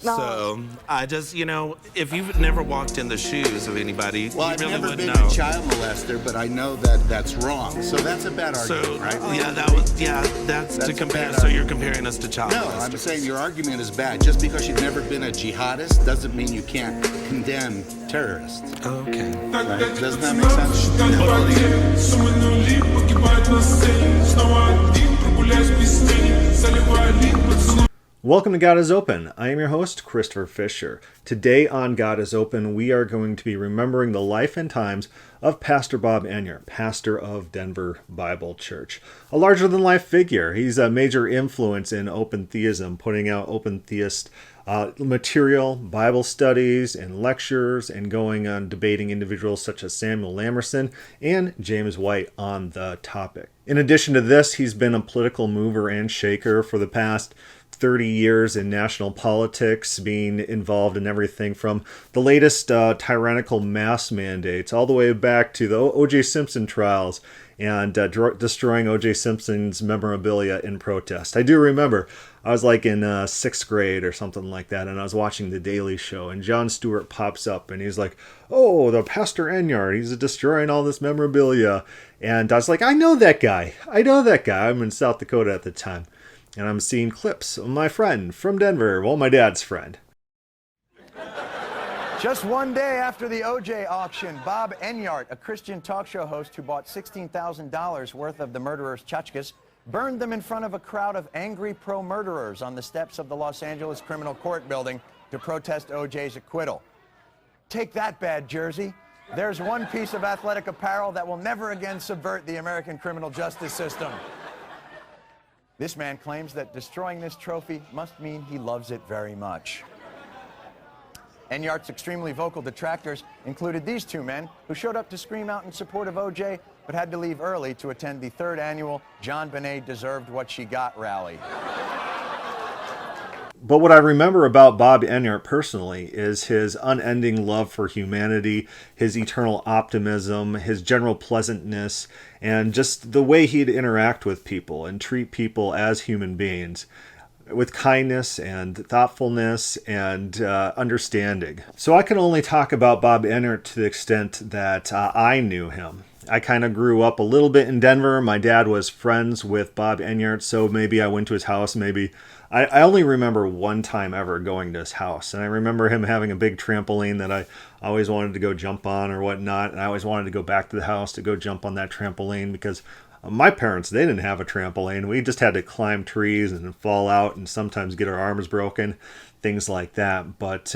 No. So I just, if you've never walked in the shoes of anybody, Well, you I've really never wouldn't been know. a child molester, but I know that that's wrong. So that's a bad So argument, right? that's to a compare. bad So you're argument. comparing us to child No, molesters. I'm saying your argument is bad. Just because you've never been a jihadist doesn't mean you can't condemn terrorists. Okay. Right? Doesn't that make sense? Welcome to God is Open. I am your host, Christopher Fisher. Today on God is Open, we are going to be remembering the life and times of Pastor Bob Enyart, pastor of Denver Bible Church. A larger-than-life figure. He's a major influence in open theism, putting out open theist material, Bible studies, and lectures, and going on debating individuals such as Samuel Lamerson and James White on the topic. In addition to this, he's been a political mover and shaker for the past 30 years in national politics, being involved in everything from the latest tyrannical mask mandates all the way back to the O.J. Simpson trials and destroying O.J. Simpson's memorabilia in protest. I do remember I was like in 6th grade or something like that, and I was watching The Daily Show, and Jon Stewart pops up, and he's like, "Oh, the Pastor Enyart, he's destroying all this memorabilia." And I was like, I know that guy. I'm in South Dakota at the time. And I'm seeing clips of my friend from Denver, well, my dad's friend. Just one day after the OJ auction, Bob Enyart, a Christian talk show host who bought $16,000 worth of the murderer's tchotchkes, burned them in front of a crowd of angry pro-murderers on the steps of the Los Angeles Criminal Court building to protest OJ's acquittal. Take that, bad Jersey. There's one piece of athletic apparel that will never again subvert the American criminal justice system. This man claims that destroying this trophy must mean he loves it very much. Enyart's extremely vocal detractors included these two men who showed up to scream out in support of OJ, but had to leave early to attend the 3rd annual John Bonet Deserved What She Got rally. But what I remember about Bob Enyart personally is his unending love for humanity, his eternal optimism, his general pleasantness, and just the way he'd interact with people and treat people as human beings with kindness and thoughtfulness and understanding. So I can only talk about Bob Enyart to the extent that I knew him. I kind of grew up a little bit in Denver. My dad was friends with Bob Enyart, so maybe I went to his house. Maybe I only remember one time ever going to his house, and I remember him having a big trampoline that I always wanted to go jump on or whatnot, and I always wanted to go back to the house to go jump on that trampoline because my parents, they didn't have a trampoline. We just had to climb trees and fall out and sometimes get our arms broken, things like that. But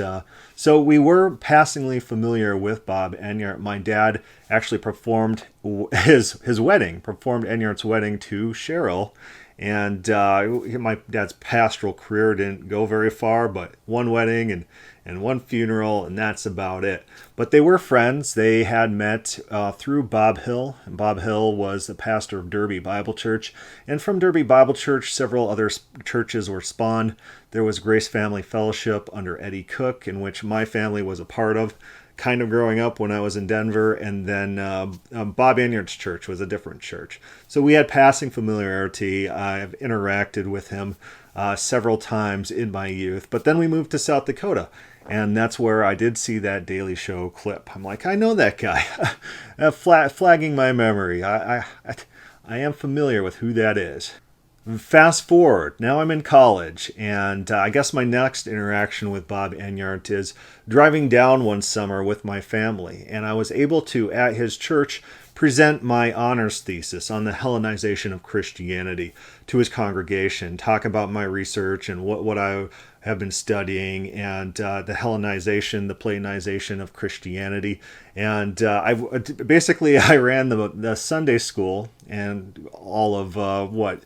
so we were passingly familiar with Bob Enyart. My dad actually performed his wedding, performed Enyart's wedding to Cheryl. And my dad's pastoral career didn't go very far, but one wedding and one funeral, and that's about it. But they were friends. They had met through Bob Hill. And Bob Hill was the pastor of Derby Bible Church. And from Derby Bible Church, several other churches were spawned. There was Grace Family Fellowship under Eddie Cook, in which my family was a part of, kind of growing up when I was in Denver, and then Bob Enyart's church was a different church. So we had passing familiarity. I've interacted with him several times in my youth, but then we moved to South Dakota, and that's where I did see that Daily Show clip. I'm like, I know that guy. Flagging my memory. I am familiar with who that is. Fast forward, now I'm in college, and I guess my next interaction with Bob Enyart is driving down one summer with my family, and I was able to, at his church, present my honors thesis on the Hellenization of Christianity to his congregation, talk about my research and what I have been studying, and the Hellenization, the Platonization of Christianity. And I ran the Sunday school and all of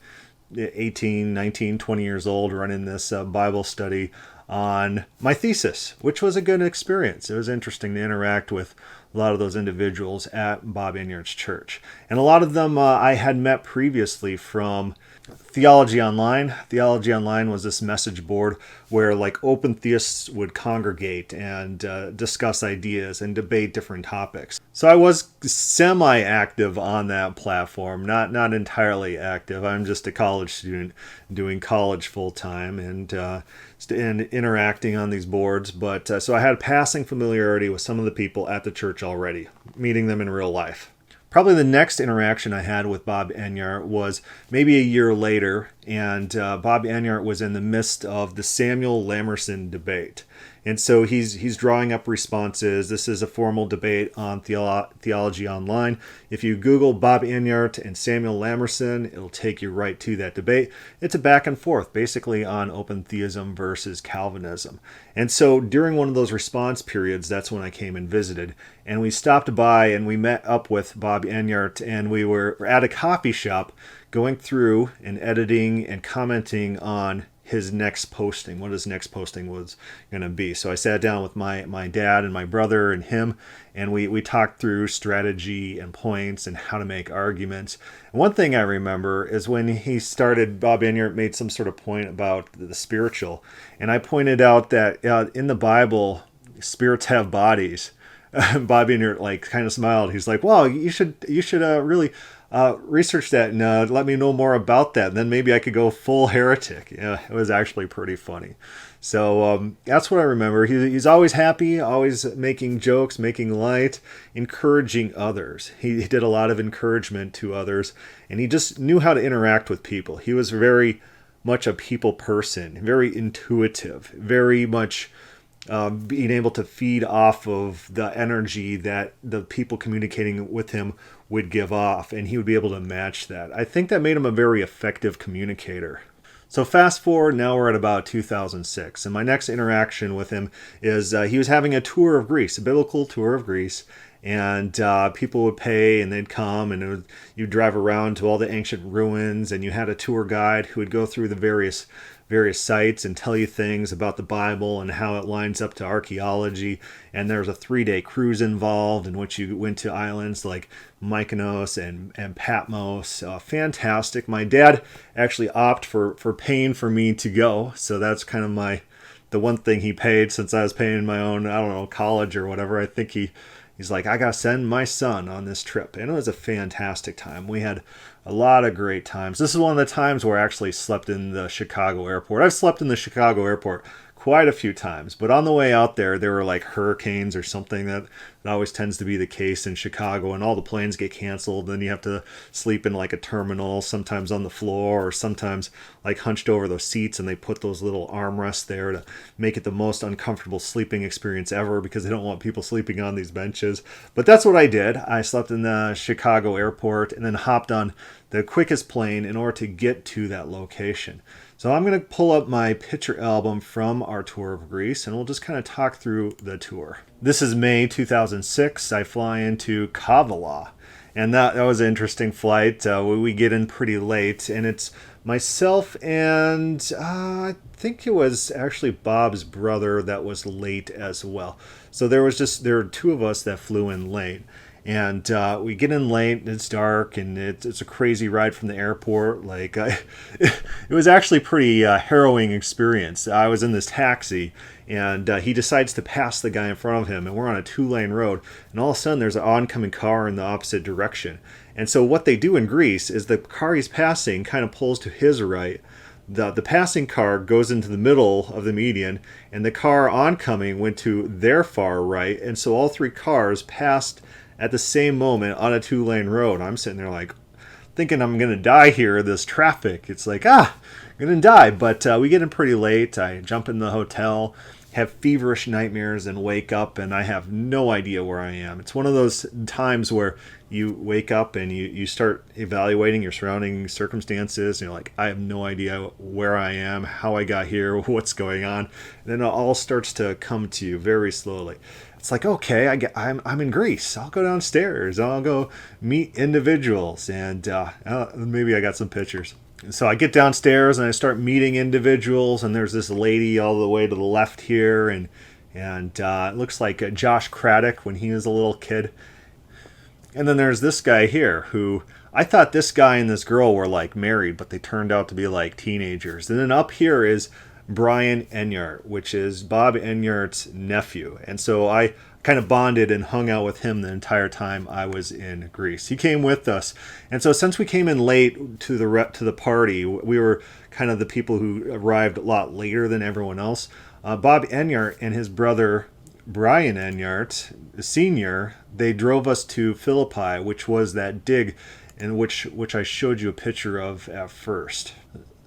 18, 19, 20 years old, running this Bible study on my thesis, which was a good experience. It was interesting to interact with a lot of those individuals at Bob Enyart's church. And a lot of them I had met previously from Theology Online. Theology Online was this message board where like open theists would congregate and discuss ideas and debate different topics. So I was semi-active on that platform, not entirely active. I'm just a college student doing college full-time, and and interacting on these boards. But so I had passing familiarity with some of the people at the church already, meeting them in real life. Probably the next interaction I had with Bob Enyart was maybe a year later, and Bob Enyart was in the midst of the Samuel Lamerson debate. And so he's drawing up responses. This is a formal debate on Theology Online. If you Google Bob Enyart and Samuel Lamerson, it'll take you right to that debate. It's a back and forth, basically on open theism versus Calvinism. And so during one of those response periods, that's when I came and visited. And we stopped by and we met up with Bob Enyart, and we were at a coffee shop going through and editing and commenting on his next posting, what his next posting was going to be. So I sat down with my dad and my brother and him, and we talked through strategy and points and how to make arguments. And one thing I remember is when he started, Bob Enyart made some sort of point about the spiritual, and I pointed out that in the Bible, spirits have bodies. Bob Enyart kind of smiled. He's like, "Well, you should really research that and let me know more about that. And then maybe I could go full heretic." Yeah, it was actually pretty funny. So that's what I remember. He's always happy, always making jokes, making light, encouraging others. He did a lot of encouragement to others, and he just knew how to interact with people. He was very much a people person, very intuitive, very much being able to feed off of the energy that the people communicating with him would give off, and he would be able to match that. I think that made him a very effective communicator. So fast forward, now we're at about 2006, and my next interaction with him is he was having a tour of Greece, a biblical tour of Greece, and people would pay and they'd come, and you'd drive around to all the ancient ruins, and you had a tour guide who would go through the various sites and tell you things about the Bible and how it lines up to archaeology. And there was a 3-day cruise involved in which you went to islands like Mykonos and Patmos. Fantastic. My dad actually opted for paying for me to go, so that's kind of the one thing he paid, since I was paying my own, I don't know, college or whatever. I think he's like, "I gotta send my son on this trip." And it was a fantastic time. We had a lot of great times. This is one of the times where I actually slept in the Chicago airport. I've slept in the Chicago airport quite a few times, but on the way out there were like hurricanes or something. That always tends to be the case in Chicago, and all the planes get canceled. Then you have to sleep in like a terminal, sometimes on the floor, or sometimes like hunched over those seats, and they put those little armrests there to make it the most uncomfortable sleeping experience ever, because they don't want people sleeping on these benches. But that's what I did. I slept in the Chicago airport and then hopped on the quickest plane in order to get to that location. So I'm going to pull up my picture album from our tour of Greece, and we'll just kind of talk through the tour. This is May 2006. I fly into Kavala, and that was an interesting flight. We get in pretty late, and it's myself and I think it was actually Bob's brother that was late as well. So there were two of us that flew in late. And we get in late, and it's dark, and it's a crazy ride from the airport. It was actually pretty harrowing experience. I was in this taxi, and he decides to pass the guy in front of him, and we're on a 2-lane road, and all of a sudden there's an oncoming car in the opposite direction. And so what they do in Greece is the car he's passing kind of pulls to his right. The passing car goes into the middle of the median, and the car oncoming went to their far right, and so all 3 cars passed at the same moment on a 2-lane road. I'm sitting there like thinking I'm going to die here, this traffic. It's like, I'm going to die. But we get in pretty late. I jump in the hotel, have feverish nightmares, and wake up, and I have no idea where I am. It's one of those times where you wake up and you start evaluating your surrounding circumstances. And you're like, I have no idea where I am, how I got here, what's going on. And then it all starts to come to you very slowly. It's like, okay, I'm in Greece. I'll go downstairs. I'll go meet individuals, and maybe I got some pictures. And so I get downstairs and I start meeting individuals, and there's this lady all the way to the left here, and it looks like Josh Craddock when he was a little kid. And then there's this guy here who I thought this guy and this girl were like married, but they turned out to be like teenagers. And then up here is Brian Enyart, which is Bob Enyart's nephew. And so I kind of bonded and hung out with him the entire time I was in Greece. He came with us. And so since we came in late to the party, we were kind of the people who arrived a lot later than everyone else. Bob Enyart and his brother Brian Enyart, Sr., they drove us to Philippi, which was that dig in which I showed you a picture of at first.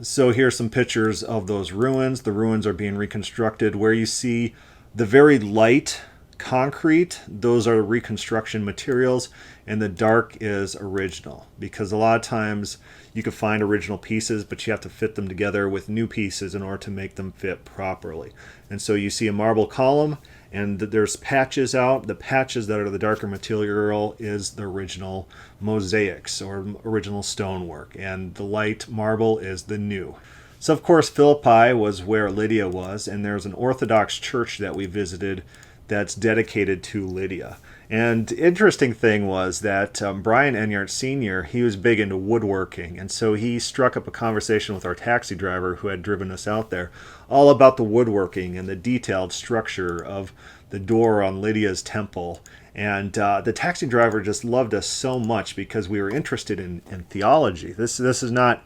So here's some pictures of those ruins. The ruins are being reconstructed. Where you see the very light concrete, those are reconstruction materials, and the dark is original, because a lot of times you can find original pieces, but you have to fit them together with new pieces in order to make them fit properly. And so you see a marble column, and there's patches out. The patches that are the darker material is the original mosaics or original stonework, and the light marble is the new. So of course Philippi was where Lydia was, and there's an Orthodox church that we visited that's dedicated to Lydia. And the interesting thing was that Brian Enyart Sr., he was big into woodworking, and so he struck up a conversation with our taxi driver who had driven us out there all about the woodworking and the detailed structure of the door on Lydia's temple. And the taxi driver just loved us so much because we were interested in theology. This is not,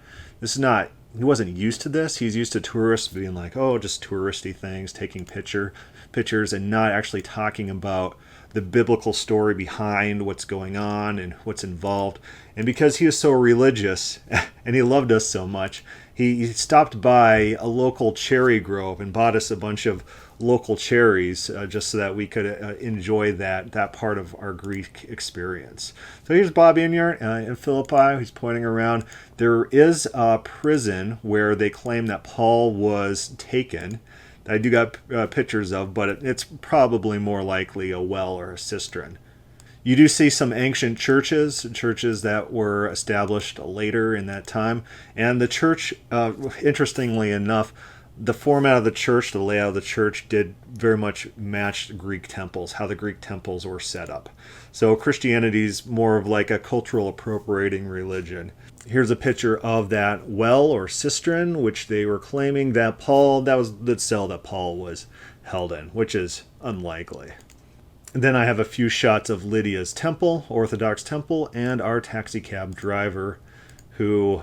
he wasn't used to this. He's used to tourists being like, oh, just touristy things, taking pictures and not actually talking about the biblical story behind what's going on and what's involved. And because he was so religious and he loved us so much, he stopped by a local cherry grove and bought us a bunch of local cherries just so that we could enjoy that part of our Greek experience. So here's Bob Enyart in Philippi. He's pointing around. There is a prison where they claim that Paul was taken. I do got pictures of, but it's probably more likely a well or a cistern. You do see some ancient churches that were established later in that time. And the church, interestingly enough, the format of the church, the layout of the church did very much match Greek temples, how the Greek temples were set up. So Christianity's more of like a cultural appropriating religion. Here's a picture of that well or cistern, which they were claiming that that was the cell that Paul was held in, which is unlikely. And then I have a few shots of Lydia's temple, Orthodox temple, and our taxi cab driver who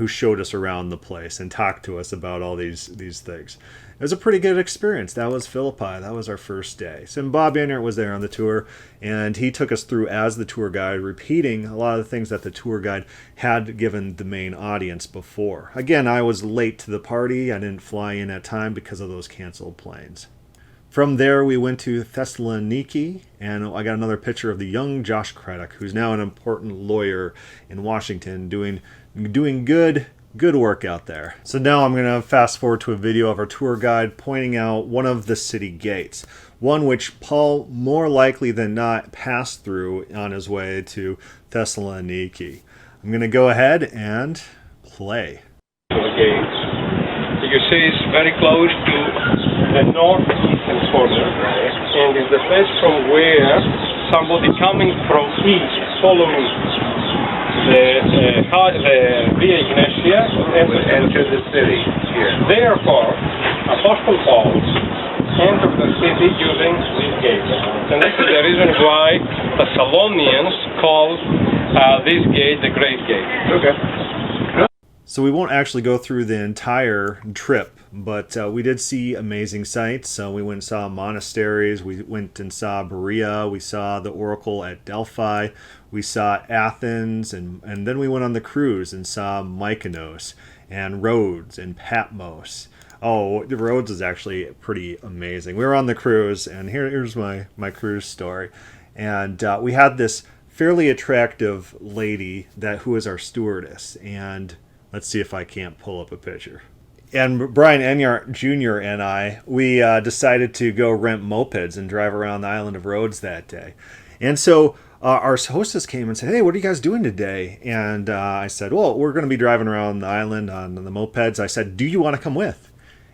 showed us around the place and talked to us about all these things. It was a pretty good experience. That was Philippi. That was our first day. So Bob Enyart was there on the tour, and he took us through as the tour guide, repeating a lot of the things that the tour guide had given the main audience before. Again, I was late to the party. I didn't fly in at time because of those canceled planes. From there, we went to Thessaloniki, and I got another picture of the young Josh Craddock, who's now an important lawyer in Washington, doing good work out there. So now I'm going to fast forward to a video of our tour guide pointing out one of the city gates, one which Paul more likely than not passed through on his way to Thessaloniki. I'm going to go ahead and play. Gates. You see it's very close to the northeastern corner, and is the place from where somebody coming from east, following the Via Ignatia, Enter the city here. therefore Apostle Paul entered the city using this gate. And this is the reason why Thessalonians call this gate the Great Gate. Okay. So we won't actually go through the entire trip, but we did see amazing sights. We went and saw monasteries, we went and saw Berea, we saw the Oracle at Delphi, we saw Athens, and then we went on the cruise and saw Mykonos and Rhodes and Patmos. Oh, the Rhodes is actually pretty amazing. We were on the cruise, and here's my cruise story. And we had this fairly attractive lady who was our stewardess, and let's see if I can't pull up a picture. And Brian Enyart Jr. and we decided to go rent mopeds and drive around the island of Rhodes that day. And so our hostess came and said, hey, what are you guys doing today? And I said, well, we're going to be driving around the island on the mopeds. I said, do you want to come with?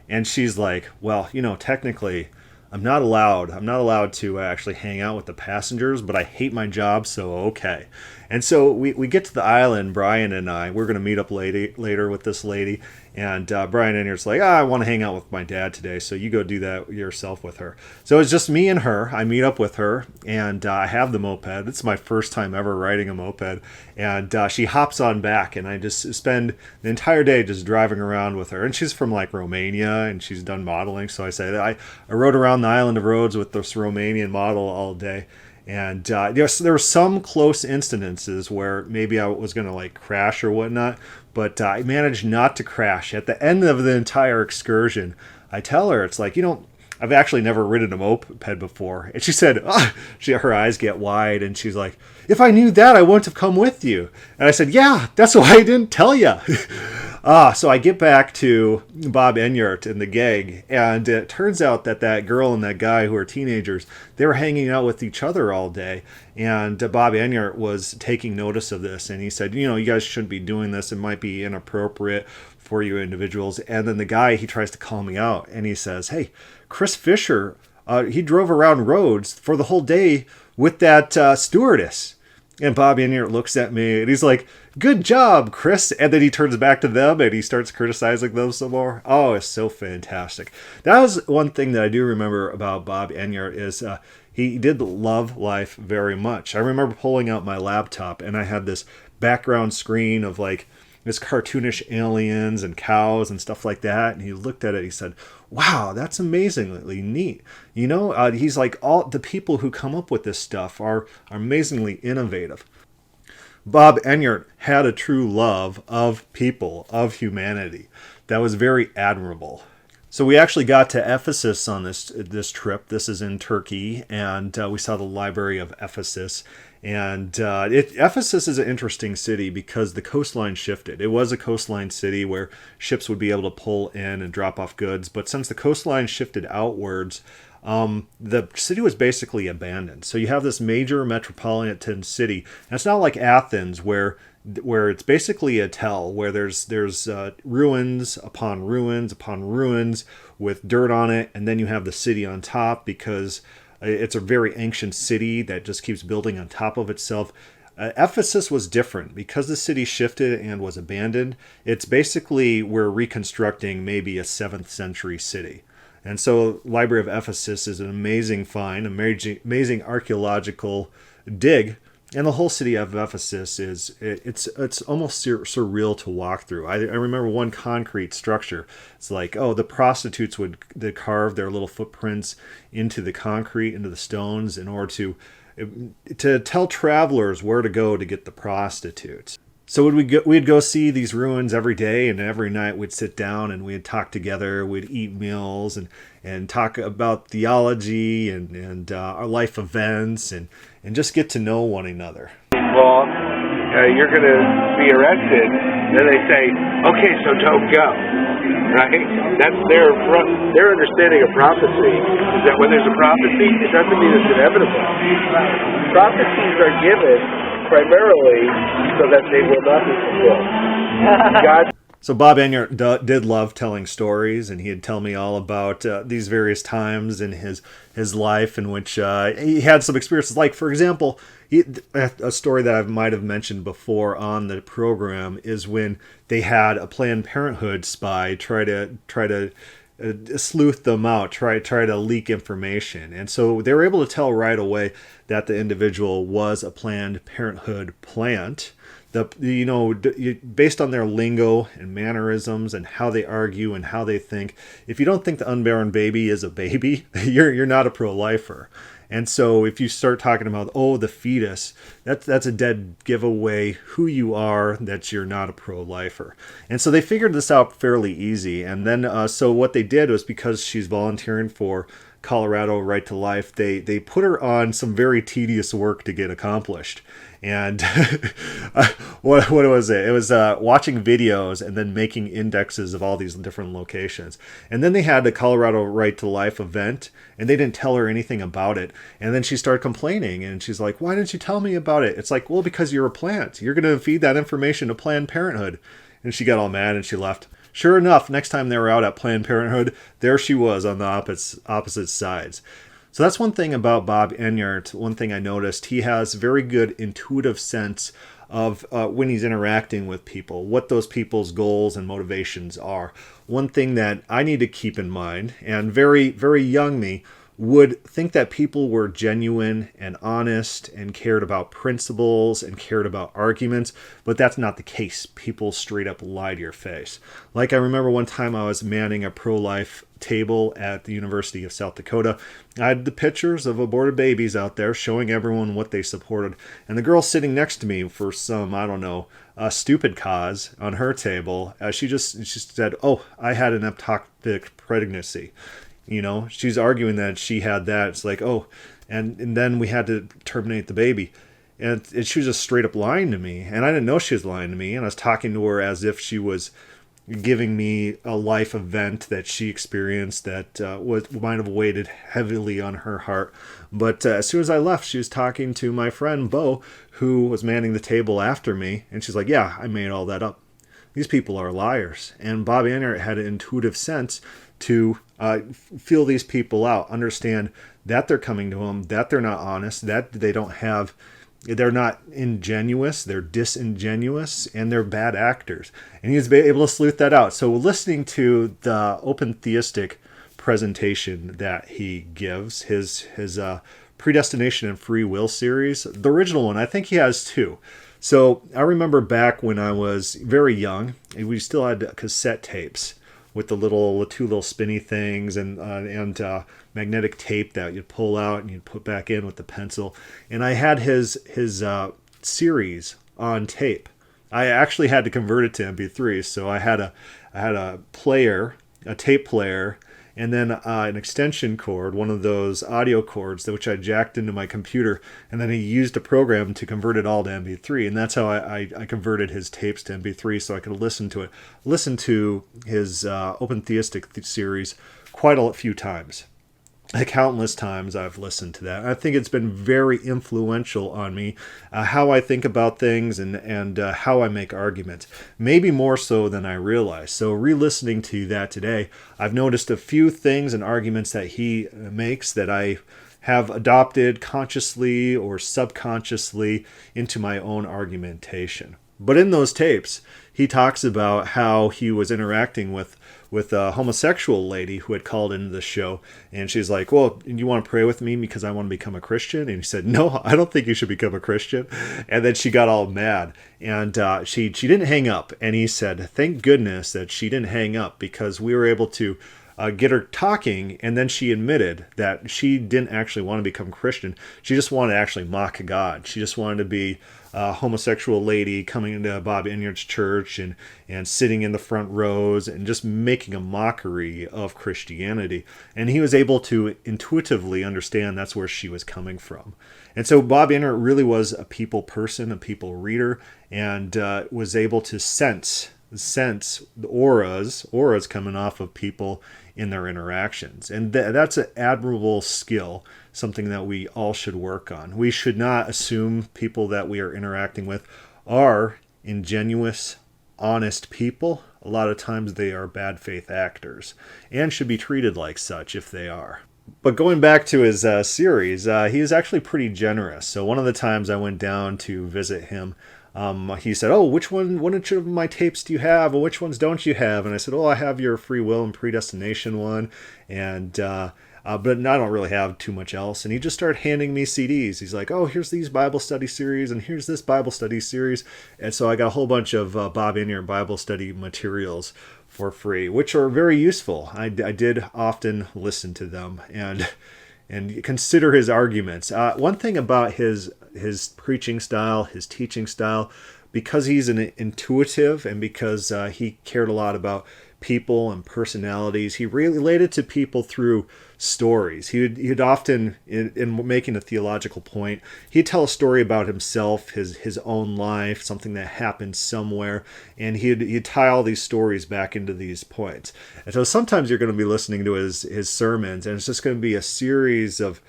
And she's like, well, technically, I'm not allowed to actually hang out with the passengers, but I hate my job, so okay. And so we get to the island, Brian and we're going to meet up later with this lady, And Brian Enyart's like, I want to hang out with my dad today, so you go do that yourself with her. So it's just me and her. I meet up with her, and I have the moped. It's my first time ever riding a moped. And she hops on back, and I just spend the entire day just driving around with her. And she's from like Romania, and she's done modeling. So I say, I rode around the island of Rhodes with this Romanian model all day. And there were some close incidences where maybe I was going to like crash or whatnot, but I managed not to crash. At the end of the entire excursion, I tell her, it's like, I've actually never ridden a moped before. And she said, her eyes get wide, and she's like, if I knew that, I wouldn't have come with you. And I said, yeah, that's why I didn't tell you. So I get back to Bob Enyart and the gang, and it turns out that girl and that guy who are teenagers, they were hanging out with each other all day, and Bob Enyart was taking notice of this, and he said, you guys shouldn't be doing this. It might be inappropriate for you individuals. And then the guy, he tries to call me out, and he says, hey, Chris Fisher, he drove around Rhodes for the whole day with that stewardess. And Bob Enyart looks at me, and he's like, good job, Chris. And then he turns back to them, and he starts criticizing them some more. Oh, it's so fantastic. That was one thing that I do remember about Bob Enyart is he did love life very much. I remember pulling out my laptop, and I had this background screen of like this cartoonish aliens and cows and stuff like that. And he looked at it, he said, wow, that's amazingly neat. He's like, all the people who come up with this stuff are amazingly innovative. Bob Enyart had a true love of people, of humanity. That was very admirable. So we actually got to Ephesus on this trip. This is in Turkey, and we saw the Library of Ephesus. And Ephesus is an interesting city because the coastline shifted. It was a coastline city where ships would be able to pull in and drop off goods. But since the coastline shifted outwards, the city was basically abandoned. So you have this major metropolitan city. And it's not like Athens where it's basically a tell, where there's ruins upon ruins upon ruins with dirt on it. And then you have the city on top because it's a very ancient city that just keeps building on top of itself. Ephesus was different because the city shifted and was abandoned. It's basically we're reconstructing maybe a 7th century city. And so Library of Ephesus is an amazing find, amazing archaeological dig. And the whole city of Ephesus it's almost surreal to walk through. I remember one concrete structure. It's like, the prostitutes they carve their little footprints into the concrete, into the stones, in order to tell travelers where to go to get the prostitutes. So we'd go see these ruins every day, and every night we'd sit down and we'd talk together. We'd eat meals and talk about theology and our life events and just get to know one another. Well, you're going to be arrested. Then they say, okay, so don't go. Right? That's their understanding of prophecy, is that when there's a prophecy, it doesn't mean it's inevitable. Prophecies are given primarily so that they will not be fulfilled. So Bob Enyart did love telling stories, and he'd tell me all about these various times in his life in which he had some experiences. Like, for example, a story that I might have mentioned before on the program is when they had a Planned Parenthood spy try to sleuth them out, try to leak information. And so they were able to tell right away that the individual was a Planned Parenthood plant. Based on their lingo and mannerisms and how they argue and how they think, if you don't think the unborn baby is a baby, you're not a pro-lifer. And so if you start talking about, the fetus, that's a dead giveaway who you are, that you're not a pro-lifer. And so they figured this out fairly easy. And then so what they did was, because she's volunteering for Colorado Right to Life, they put her on some very tedious work to get accomplished. And what was it? It was watching videos and then making indexes of all these different locations. And then they had the Colorado Right to Life event, and they didn't tell her anything about it. And then she started complaining, and she's like, why didn't you tell me about it? It's like, well, because you're a plant. You're going to feed that information to Planned Parenthood. And she got all mad and she left. Sure enough, next time they were out at Planned Parenthood, there she was on the opposite sides. So that's one thing about Bob Enyart. One thing I noticed, he has very good intuitive sense of when he's interacting with people, what those people's goals and motivations are. One thing that I need to keep in mind, and very, very young me would think that people were genuine and honest and cared about principles and cared about arguments, but that's not the case. People straight up lie to your face. Like, I remember one time I was manning a pro-life table at the University of South Dakota. I had the pictures of aborted babies out there showing everyone what they supported, and the girl sitting next to me for some, I don't know, a stupid cause on her table, she said, "Oh, I had an ectopic pregnancy." You know, she's arguing that she had that. It's like, oh, and then we had to terminate the baby. And she was just straight up lying to me. And I didn't know she was lying to me. And I was talking to her as if she was giving me a life event that she experienced that might have weighted heavily on her heart. But as soon as I left, she was talking to my friend, Bo, who was manning the table after me. And she's like, yeah, I made all that up. These people are liars. And Bob Enyart had an intuitive sense to feel these people out, understand that they're coming to him, that they're not honest, that they're not ingenuous, they're disingenuous, and they're bad actors. And he was able to sleuth that out. So listening to the open theistic presentation that he gives, his Predestination and Free Will series, the original one, I think he has two. So I remember back when I was very young, we still had cassette tapes with the two little spinny things and magnetic tape that you'd pull out and you'd put back in with the pencil. And I had his series on tape. I actually had to convert it to MP3, so I had a player, a tape player, and then an extension cord, one of those audio cords, which I jacked into my computer, and then he used a program to convert it all to MP3, and that's how I converted his tapes to MP3 so I could listen to it. Listen to his Open Theistic series quite a few times. Countless times I've listened to that. I think it's been very influential on me, how I think about things and how I make arguments. Maybe more so than I realize. So re-listening to that today, I've noticed a few things and arguments that he makes that I have adopted consciously or subconsciously into my own argumentation. But in those tapes, he talks about how he was interacting with a homosexual lady who had called into the show, and she's like, well, you want to pray with me because I want to become a Christian? And he said, no, I don't think you should become a Christian. And then she got all mad, and she didn't hang up. And he said, thank goodness that she didn't hang up, because we were able to get her talking, and then she admitted that she didn't actually want to become Christian. She just wanted to actually mock God. She just wanted to be a homosexual lady coming into Bob Enyart's church and sitting in the front rows and just making a mockery of Christianity. And he was able to intuitively understand that's where she was coming from. And so Bob Enyart really was a people person, a people reader, and was able to sense the auras coming off of people in their interactions. And that's an admirable skill, something that we all should work on. We should not assume people that we are interacting with are ingenuous, honest people. A lot of times they are bad faith actors and should be treated like such if they are. But going back to his series, he is actually pretty generous. So one of the times I went down to visit him, he said, oh, which of my tapes do you have, and which ones don't you have? And I said, oh, I have your Free Will and Predestination one, and but I don't really have too much else. And he just started handing me CDs. He's like, oh, here's these Bible study series, and here's this Bible study series. And so I got a whole bunch of Bob Enyart Bible study materials for free, which are very useful. I did often listen to them and consider his arguments. One thing about his preaching style, his teaching style, because he's an intuitive and because he cared a lot about people and personalities, he related to people through stories. He'd often, in making a theological point, he'd tell a story about himself, his own life, something that happened somewhere, and he'd tie all these stories back into these points. And so sometimes you're going to be listening to his sermons, and it's just going to be a series of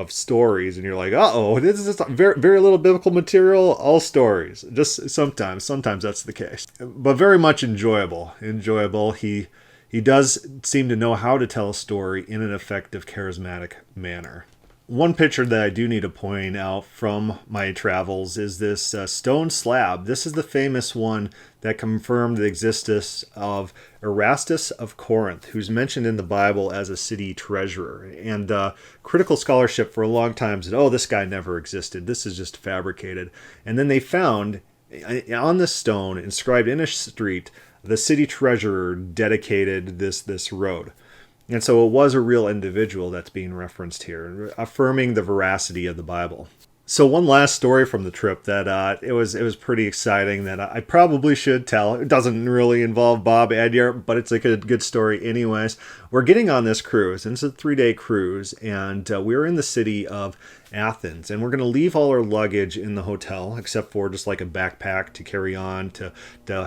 stories, and you're like, uh-oh, this is just very, very little biblical material, all stories. Just sometimes that's the case. But very much enjoyable. He he does seem to know how to tell a story in an effective, charismatic manner. One picture that I do need to point out from my travels is this stone slab. This is the famous one that confirmed the existence of Erastus of Corinth, who's mentioned in the Bible as a city treasurer. And critical scholarship for a long time said, oh, this guy never existed. This is just fabricated. And then they found on this stone, inscribed in a street, the city treasurer dedicated this road. And so it was a real individual that's being referenced here, affirming the veracity of the Bible. So one last story from the trip that it was pretty exciting that I probably should tell. It doesn't really involve Bob Enyart, but it's like a good story anyways. We're getting on this cruise, and it's a 3-day cruise, and we're in the city of Athens, and we're going to leave all our luggage in the hotel, except for just like a backpack to carry on to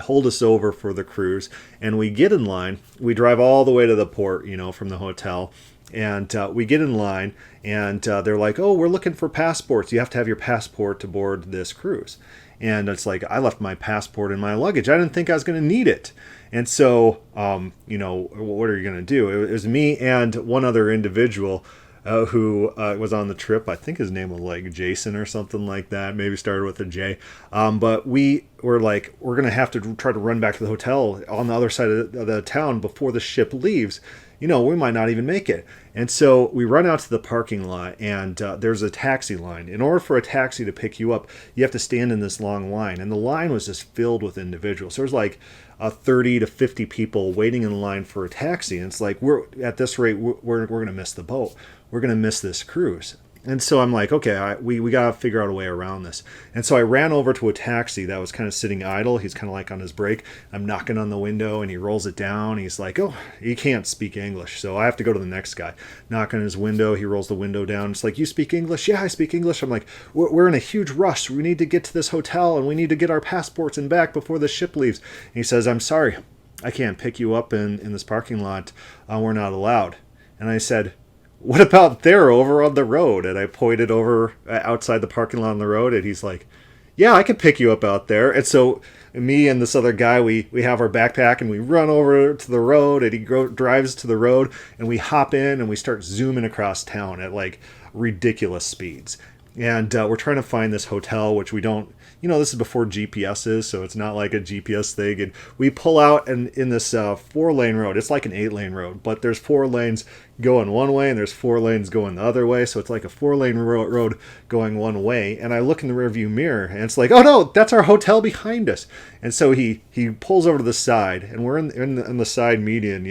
hold us over for the cruise. And we get in line. We drive all the way to the port, from the hotel. And we get in line, and they're like, oh, we're looking for passports. You have to have your passport to board this cruise. And it's like, I left my passport in my luggage. I didn't think I was going to need it. And so, what are you going to do? It was me and one other individual who was on the trip. I think his name was like Jason or something like that. Maybe started with a J. But we were like, we're going to have to try to run back to the hotel on the other side of the town before the ship leaves. We might not even make it. And so we run out to the parking lot, and there's a taxi line. In order for a taxi to pick you up, you have to stand in this long line. And the line was just filled with individuals. There was like 30 to 50 people waiting in line for a taxi. And it's like, we're at this rate, we're going to miss the boat. We're going to miss this cruise. And so I'm like, okay, we got to figure out a way around this. And so I ran over to a taxi that was kind of sitting idle. He's kind of like on his break. I'm knocking on the window, and he rolls it down. He's like, oh, he can't speak English. So I have to go to the next guy. Knock on his window. He rolls the window down. It's like, you speak English? Yeah, I speak English. I'm like, we're in a huge rush. We need to get to this hotel, and we need to get our passports and back before the ship leaves. And he says, I'm sorry, I can't pick you up in this parking lot. We're not allowed. And I said, what about there over on the road? And I pointed over outside the parking lot on the road, and he's like, yeah, I can pick you up out there. And so me and this other guy, we have our backpack, and we run over to the road, and he drives to the road, and we hop in, and we start zooming across town at like ridiculous speeds. And we're trying to find this hotel, which we don't, this is before GPS is, so it's not like a GPS thing. And we pull out in this 4-lane road. It's like an 8-lane road, but there's 4 lanes going one way, and there's 4 lanes going the other way. So it's like a 4-lane road going one way. And I look in the rearview mirror, and it's like, oh no, that's our hotel behind us. And so he pulls over to the side, and we're in the side median,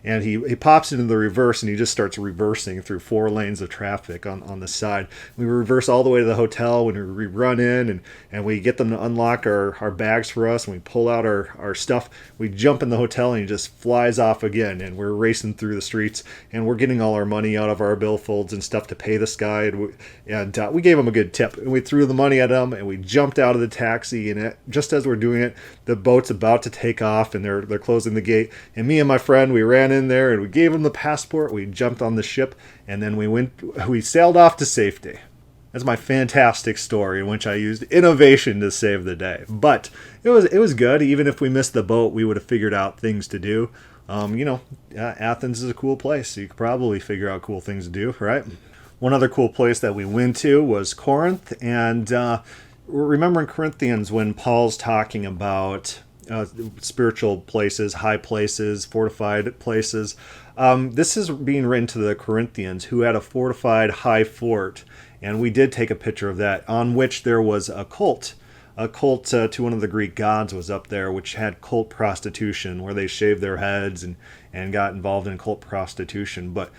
and he pops into the reverse, and he just starts reversing through 4 lanes of traffic on the side. We reverse all the way to the hotel when we run in, and we get them to unlock our bags for us, and we pull out our stuff. We jump in the hotel, and he just flies off again, and we're racing through the streets, and we're getting all our money out of our billfolds and stuff to pay this guy, and we gave him a good tip, and we threw the money at him, and we jumped out of the taxi, and just as we're doing it, the boat's about to take off, and they're closing the gate, and me and my friend, we ran in there, and we gave him the passport, we jumped on the ship, and then we sailed off to safety. That's my fantastic story in which I used innovation to save the day. But it was good. Even if we missed the boat, we would have figured out things to do. Athens is a cool place, so you could probably figure out cool things to do, right? One other cool place that we went to was Corinth, and remembering Corinthians when Paul's talking about spiritual places, high places, fortified places. This is being written to the Corinthians who had a fortified high fort, and we did take a picture of that, on which there was a cult. A cult to one of the Greek gods was up there, which had cult prostitution, where they shaved their heads and got involved in cult prostitution. But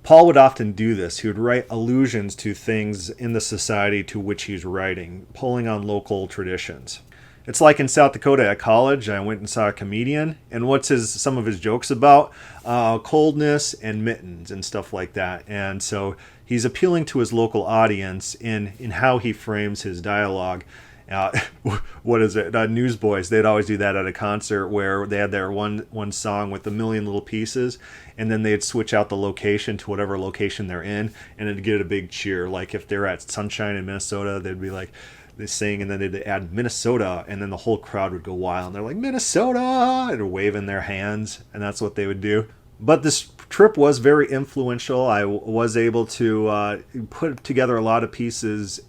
Paul would often do this. He would write allusions to things in the society to which he's writing, pulling on local traditions. It's like in South Dakota at college, I went and saw a comedian, and what's some of his jokes about? Coldness and mittens and stuff like that. And so he's appealing to his local audience in how he frames his dialogue. What is it? Newsboys, they'd always do that at a concert where they had their one song with a million little pieces, and then they'd switch out the location to whatever location they're in, and it'd get a big cheer. Like if they're at Sunshine in Minnesota, they'd be like, they sing, and then they'd add Minnesota, and then the whole crowd would go wild. And they're like, Minnesota! And they're waving their hands, and that's what they would do. But this trip was very influential. I was able to put together a lot of pieces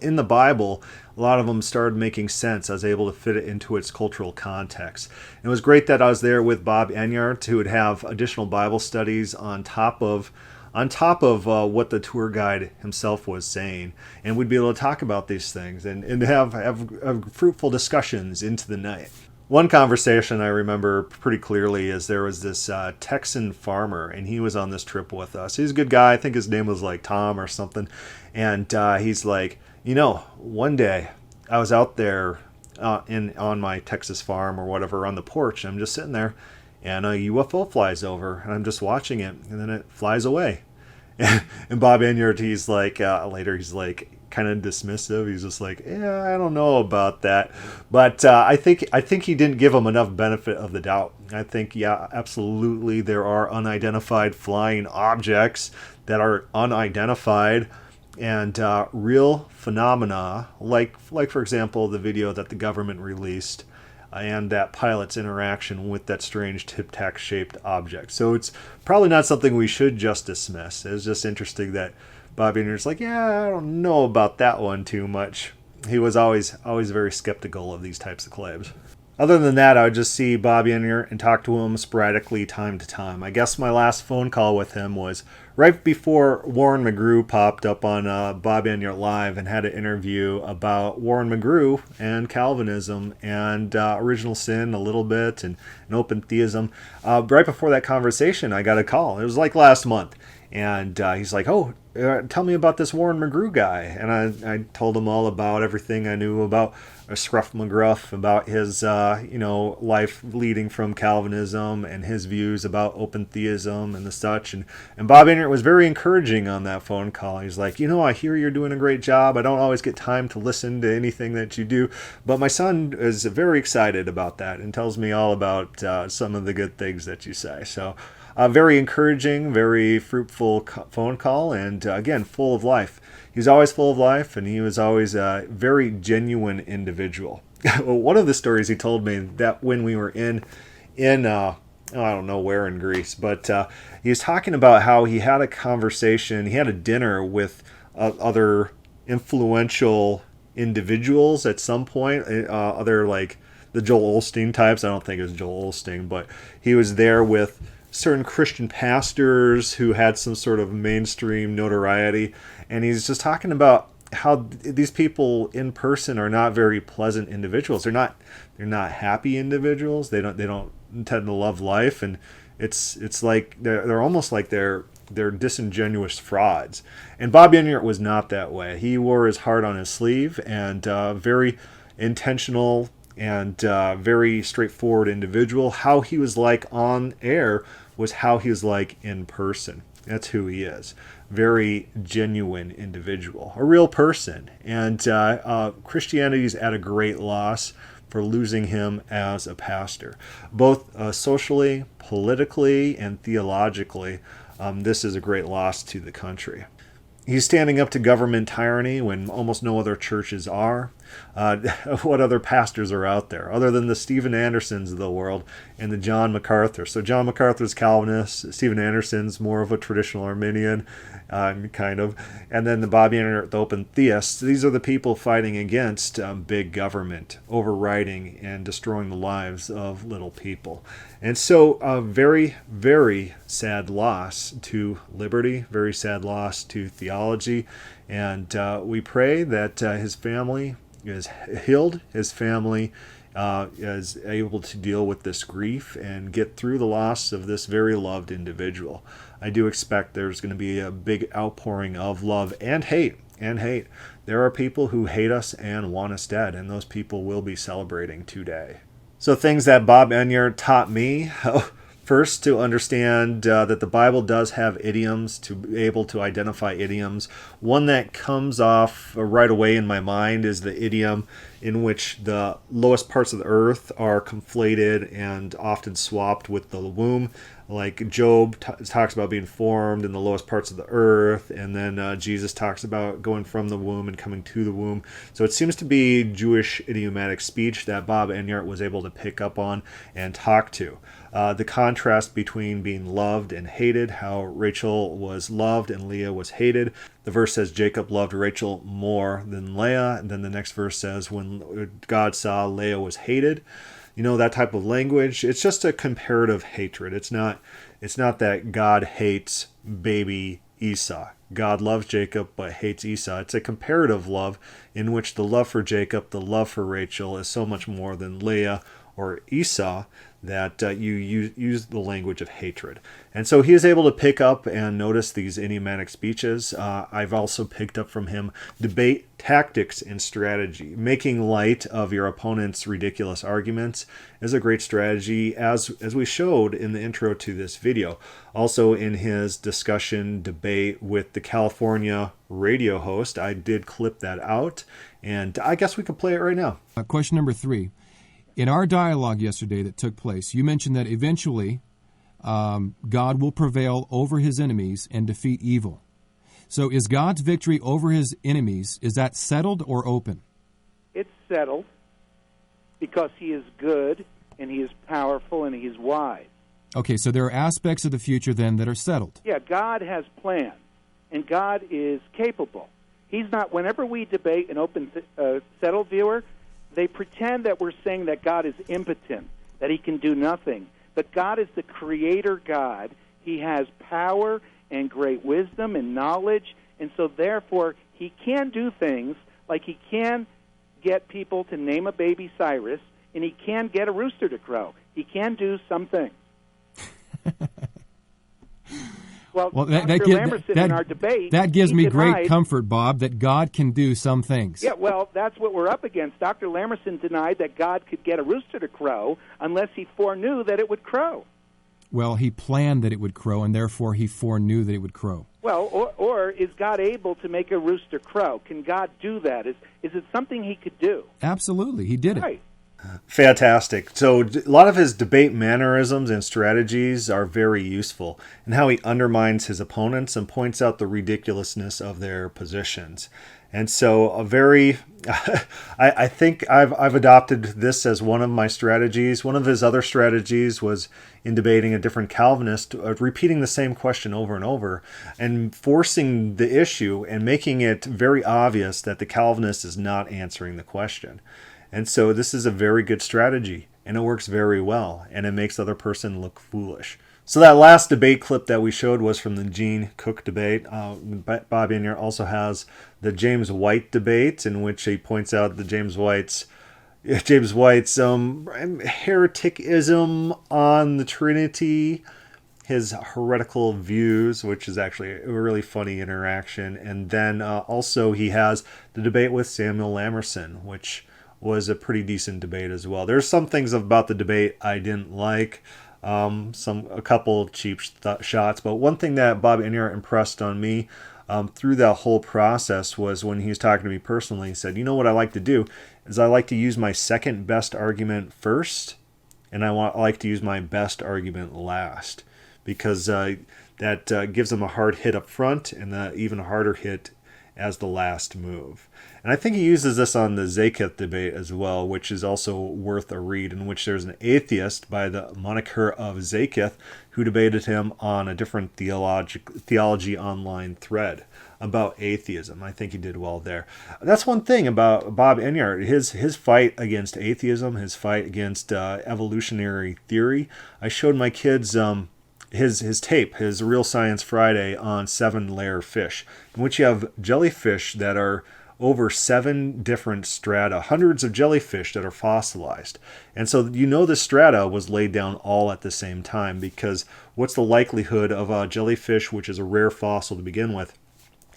in the Bible. A lot of them started making sense. I was able to fit it into its cultural context. It was great that I was there with Bob Enyart, who would have additional Bible studies on top of what the tour guide himself was saying, and we'd be able to talk about these things and have fruitful discussions into the night. One conversation I remember pretty clearly is there was this Texan farmer, and he was on this trip with us. He's a good guy. I think his name was like Tom or something. And he's like, one day I was out there on my Texas farm or whatever on the porch. And I'm just sitting there, and a UFO flies over, and I'm just watching it, and then it flies away. And Bob Enyart, he's like, later, he's like, kind of dismissive. He's just like, yeah, I don't know about that. But I think he didn't give him enough benefit of the doubt. I think, yeah, absolutely, there are unidentified flying objects that are unidentified and real phenomena, like for example, the video that the government released and that pilot's interaction with that strange tic-tac shaped object. So it's probably not something we should just dismiss. It's just interesting that Bob Enyart's like, yeah, I don't know about that one too much. He was always very skeptical of these types of claims. Other than that, I would just see Bob Enyart and talk to him sporadically time to time. I guess my last phone call with him was right before Warren McGrew popped up on Bob Enyart Live and had an interview about Warren McGrew and Calvinism and original sin a little bit and open theism. Right before that conversation, I got a call. It was like last month. And he's like, oh, tell me about this Warren McGrew guy. And I told him all about everything I knew about Scruff McGruff, about his, life leading from Calvinism and his views about open theism and the such. And Bob Enyart was very encouraging on that phone call. He's like, I hear you're doing a great job. I don't always get time to listen to anything that you do. But my son is very excited about that and tells me all about some of the good things that you say. So very encouraging, very fruitful phone call, and again, full of life. He was always full of life, and he was always a very genuine individual. One of the stories he told me that when we were in I don't know where in Greece, but he was talking about how he had a conversation, he had a dinner with other influential individuals at some point, other like the Joel Osteen types. I don't think it was Joel Osteen, but he was there with certain Christian pastors who had some sort of mainstream notoriety, and he's just talking about how these people in person are not very pleasant individuals. They're not happy individuals. They don't tend to love life, and it's like they're almost like they're disingenuous frauds. And Bob Enyart was not that way. He wore his heart on his sleeve, and very intentional and very straightforward individual. How he was like on air was how he was like in person. That's who he is. Very genuine individual, a real person. And Christianity's at a great loss for losing him as a pastor. Both socially, politically, and theologically, this is a great loss to the country. He's standing up to government tyranny when almost no other churches are. What other pastors are out there other than the Stephen Andersons of the world and the John MacArthur? So John MacArthur's Calvinist, Stephen Anderson's more of a traditional Arminian, kind of, and then the Bob Enyart, the open theists. These are the people fighting against big government, overriding and destroying the lives of little people. And so a very, very sad loss to liberty, very sad loss to theology, and we pray that his family is healed, his family is able to deal with this grief and get through the loss of this very loved individual. I do expect there's going to be a big outpouring of love and hate. There are people who hate us and want us dead, and those people will be celebrating today. So things that Bob Enyart taught me. First, to understand that the Bible does have idioms, to be able to identify idioms. One that comes off right away in my mind is the idiom in which the lowest parts of the earth are conflated and often swapped with the womb. like Job talks about being formed in the lowest parts of the earth, and then Jesus talks about going from the womb and coming to the womb. So it seems to be Jewish idiomatic speech that Bob Enyart was able to pick up on and talk to. The contrast between being loved and hated, how Rachel was loved and Leah was hated. The verse says Jacob loved Rachel more than Leah, and then the next verse says when God saw Leah was hated. You know, that type of language. It's just a comparative hatred. It's not that God hates baby Esau. God loves Jacob but hates Esau. It's a comparative love in which the love for Jacob, the love for Rachel is so much more than Leah or Esau, that you use the language of hatred. And so he is able to pick up and notice these idiomatic speeches. I've also picked up from him debate tactics and strategy. Making light of your opponent's ridiculous arguments is a great strategy, as we showed in the intro to this video. Also in his discussion debate with the California radio host, I did clip that out, and I guess we could play it right now. Question number 3. In our dialogue yesterday that took place, you mentioned that eventually God will prevail over his enemies and defeat evil. So is God's victory over his enemies, is that settled or open? It's settled because he is good and he is powerful and he's wise. Okay, so there are aspects of the future then that are settled. Yeah, God has plans and God is capable. He's not, whenever we debate an open, settled viewer, they pretend that we're saying that God is impotent, that he can do nothing. But God is the creator God. He has power and great wisdom and knowledge, and so therefore he can do things like he can get people to name a baby Cyrus, and he can get a rooster to crow. He can do some things. Well, in our debate, that gives me great comfort, Bob, that God can do some things. Yeah, well, that's what we're up against. Dr. Lamerson denied that God could get a rooster to crow unless he foreknew that it would crow. Well, he planned that it would crow, and therefore he foreknew that it would crow. Well, or is God able to make a rooster crow? Can God do that? Is it something he could do? Absolutely, he did it. Right. Fantastic. So a lot of his debate mannerisms and strategies are very useful in how he undermines his opponents and points out the ridiculousness of their positions. And so I think I've adopted this as one of my strategies. One of his other strategies was in debating a different Calvinist, repeating the same question over and over and forcing the issue and making it very obvious that the Calvinist is not answering the question. And so this is a very good strategy, and it works very well, and it makes the other person look foolish. So that last debate clip that we showed was from the Gene Cook debate. Bob Enyart also has the James White debate, in which he points out the James White's hereticism on the Trinity, his heretical views, which is actually a really funny interaction. And then also he has the debate with Samuel Lamerson, which was a pretty decent debate as well. There's some things about the debate I didn't like, a couple cheap shots, but one thing that Bob Enyart impressed on me through that whole process was when he was talking to me personally. He said, you know what I like to do is I like to use my second best argument first, and I like to use my best argument last, because that gives them a hard hit up front and an even harder hit as the last move. And I think he uses this on the Zakith debate as well, which is also worth a read, in which there's an atheist by the moniker of Zakith who debated him on a different theology online thread about atheism. I think he did well there. That's one thing about Bob Enyart, his fight against atheism, his fight against evolutionary theory. I showed my kids his tape, his Real Science Friday on 7-layer fish, in which you have jellyfish that are over 7 different strata, hundreds of jellyfish that are fossilized. And so you know the strata was laid down all at the same time, because what's the likelihood of a jellyfish, which is a rare fossil to begin with,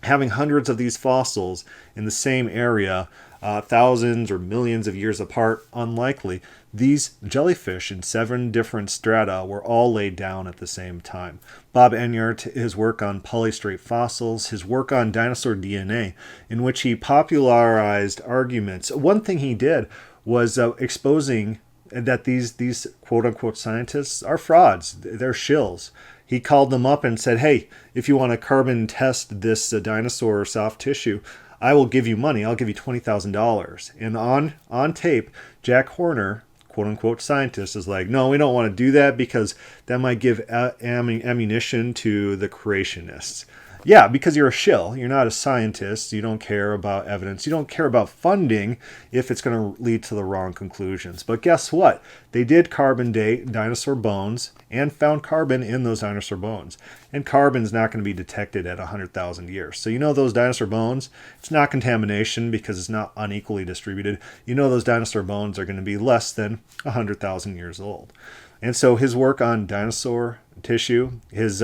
having hundreds of these fossils in the same area, thousands or millions of years apart? Unlikely. These jellyfish in 7 different strata were all laid down at the same time. Bob Enyart, his work on polystrate fossils, his work on dinosaur DNA, in which he popularized arguments. One thing he did was exposing that these quote-unquote scientists are frauds. They're shills. He called them up and said, hey, if you want to carbon test this dinosaur soft tissue, I will give you money. I'll give you $20,000. And on tape, Jack Horner, quote-unquote scientist, is like, no, we don't want to do that because that might give ammunition to the creationists. Yeah, because you're a shill. You're not a scientist. You don't care about evidence. You don't care about funding if it's going to lead to the wrong conclusions. But guess what? They did carbon date dinosaur bones and found carbon in those dinosaur bones. And carbon's not going to be detected at 100,000 years. So you know those dinosaur bones, it's not contamination because it's not unequally distributed. You know those dinosaur bones are going to be less than 100,000 years old. And so his work on dinosaur tissue, his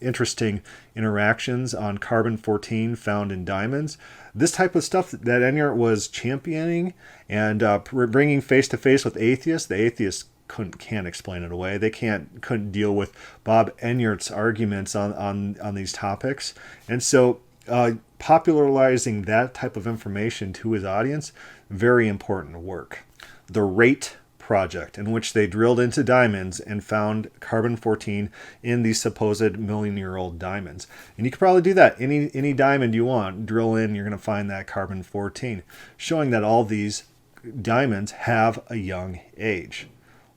interesting interactions on carbon-14 found in diamonds, this type of stuff that Enyart was championing and bringing face-to-face with atheists, the atheists can't explain it away. They couldn't deal with Bob Enyart's arguments on these topics. And so popularizing that type of information to his audience, very important work. The Rate Project, in which they drilled into diamonds and found carbon-14 in these supposed million-year-old diamonds. And you could probably do that. Any diamond you want, drill in, you're going to find that carbon-14, showing that all these diamonds have a young age,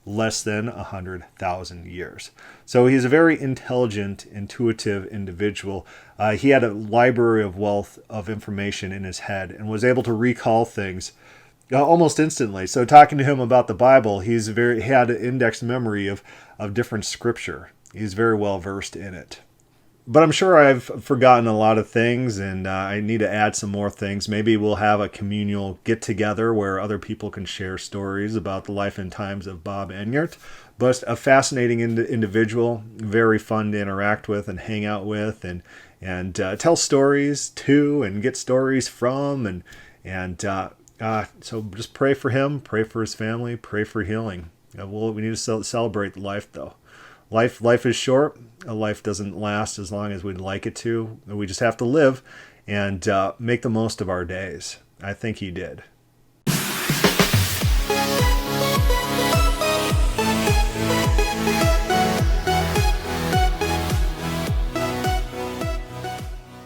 less than 100,000 years. So he's a very intelligent, intuitive individual. He had a library of wealth of information in his head and was able to recall things almost instantly. So talking to him about the Bible, he had an indexed memory of different scripture. He's very well versed in it. But I'm sure I've forgotten a lot of things, and I need to add some more things. Maybe we'll have a communal get-together where other people can share stories about the life and times of Bob Enyart. But a fascinating individual, very fun to interact with and hang out with, and tell stories to, and get stories from, so just pray for him, pray for his family, pray for healing. We need to celebrate life, though. Life is short. Life doesn't last as long as we'd like it to. We just have to live and make the most of our days. I think he did.